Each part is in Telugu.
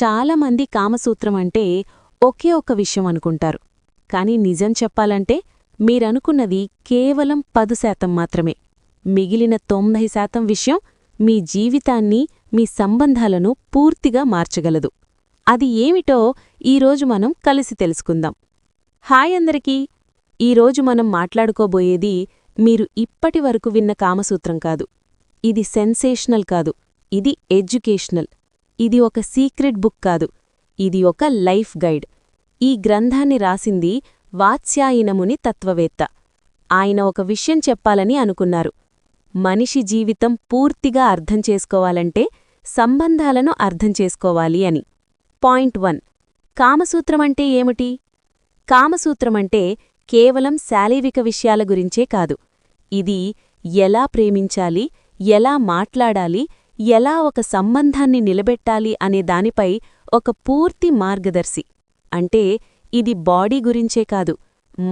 చాలామంది కామసూత్రం అంటే ఒకే ఒక్క విషయం అనుకుంటారు. కాని నిజం చెప్పాలంటే మీరనుకున్నది కేవలం 10% మాత్రమే. మిగిలిన 90% విషయం మీ జీవితాన్ని, మీ సంబంధాలను పూర్తిగా మార్చగలదు. అది ఏమిటో ఈరోజు మనం కలిసి తెలుసుకుందాం. హాయ్ అందరికీ! ఈరోజు మనం మాట్లాడుకోబోయేది మీరు ఇప్పటివరకు విన్న కామసూత్రం కాదు. ఇది సెన్సేషనల్ కాదు, ఇది ఎడ్యుకేషనల్. ఇది ఒక సీక్రెట్ బుక్ కాదు, ఇది ఒక లైఫ్ గైడ్. ఈ గ్రంథాన్ని రాసింది వాత్స్యాయనముని తత్వవేత్త. ఆయన ఒక విషయం చెప్పాలని అనుకున్నారు. మనిషి జీవితం పూర్తిగా అర్థం చేసుకోవాలంటే సంబంధాలను అర్థం చేసుకోవాలి అని. పాయింట్ 1. కామసూత్రమంటే ఏమిటి? కామసూత్రమంటే కేవలం శారీరక విషయాల గురించే కాదు. ఇది ఎలా ప్రేమించాలి, ఎలా మాట్లాడాలి, ఎలా ఒక సంబంధాన్ని నిలబెట్టాలి అనే దానిపై ఒక పూర్తి మార్గదర్శి. అంటే ఇది బాడీ గురించే కాదు,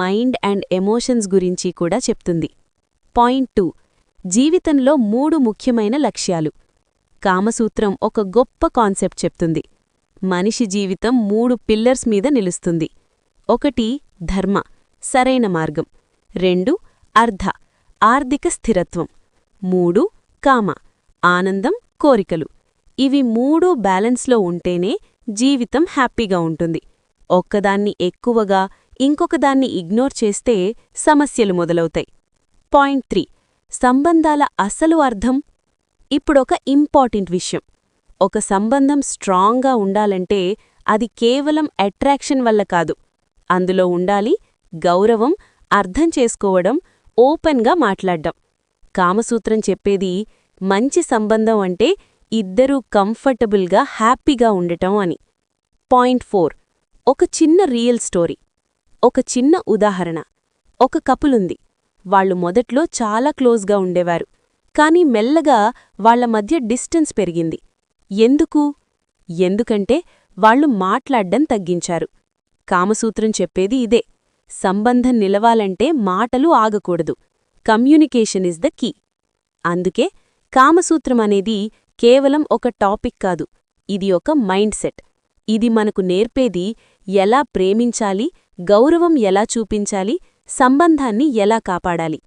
మైండ్ అండ్ ఎమోషన్స్ గురించి కూడా చెప్తుంది. పాయింట్ 2. జీవితంలో 3 ముఖ్యమైన లక్ష్యాలు. కామసూత్రం ఒక గొప్ప కాన్సెప్ట్ చెప్తుంది. మనిషి జీవితం 3 పిల్లర్స్ మీద నిలుస్తుంది. 1 ధర్మ, సరైన మార్గం. 2 అర్థ, ఆర్థిక స్థిరత్వం. 3 కామ, ఆనందం, కోరికలు. ఇవి 3 బ్యాలెన్స్లో ఉంటేనే జీవితం హ్యాపీగా ఉంటుంది. ఒక్కదాన్ని ఎక్కువగా, ఇంకొకదాన్ని ఇగ్నోర్ చేస్తే సమస్యలు మొదలవుతాయి. పాయింట్ 3. సంబంధాల అసలు అర్థం. ఇప్పుడొక ఇంపార్టెంట్ విషయం. ఒక సంబంధం స్ట్రాంగ్గా ఉండాలంటే అది కేవలం అట్రాక్షన్ వల్ల కాదు. అందులో ఉండాలి గౌరవం, అర్థం చేసుకోవడం, ఓపెన్గా మాట్లాడ్డం. కామసూత్రం చెప్పేది మంచి సంబంధం అంటే ఇద్దరూ కంఫర్టబుల్గా, హ్యాపీగా ఉండటం అని. పాయింట్ 4. ఒక చిన్న రియల్ స్టోరీ. ఒక చిన్న ఉదాహరణ. ఒక కపులుంది. వాళ్లు మొదట్లో చాలా క్లోజ్గా ఉండేవారు. కాని మెల్లగా వాళ్ల మధ్య డిస్టెన్స్ పెరిగింది. ఎందుకంటే వాళ్లు మాట్లాడ్డం తగ్గించారు. కామసూత్రం చెప్పేది ఇదే. సంబంధం నిలవాలంటే మాటలు ఆగకూడదు. Communication is the key. అందుకే కామసూత్రమనేది కేవలం ఒక టాపిక్ కాదు, ఇది ఒక మైండ్ సెట్. ఇది మనకు నేర్పేది ఎలా ప్రేమించాలి, గౌరవం ఎలా చూపించాలి, సంబంధాన్ని ఎలా కాపాడాలి.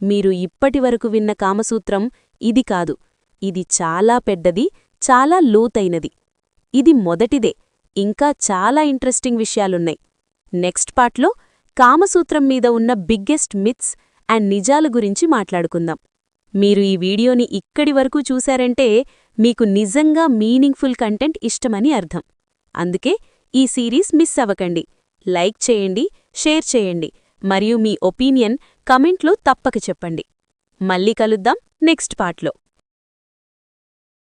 మీరు ఇప్పటివరకు విన్న కామసూత్రం ఇది కాదు. ఇది చాలా పెద్దది, చాలా లోతైనది. ఇది మొదటిదే. ఇంకా చాలా ఇంట్రెస్టింగ్ విషయాలున్నాయి. నెక్స్ట్ పార్ట్లో కామసూత్రం మీద ఉన్న బిగ్గెస్ట్ మిత్స్ అండ్ నిజాల గురించి మాట్లాడుకుందాం. మీరు ఈ వీడియోని ఇక్కడి వరకు చూశారంటే మీకు నిజంగా మీనింగ్ఫుల్ కంటెంట్ ఇష్టమని అర్థం. అందుకే ఈ సిరీస్ మిస్ అవ్వకండి. లైక్ చేయండి, షేర్ చేయండి, మరియు మీ ఒపీనియన్ కమెంట్లో తప్పక చెప్పండి. మళ్ళీ కలుద్దాం నెక్స్ట్ పార్ట్లో.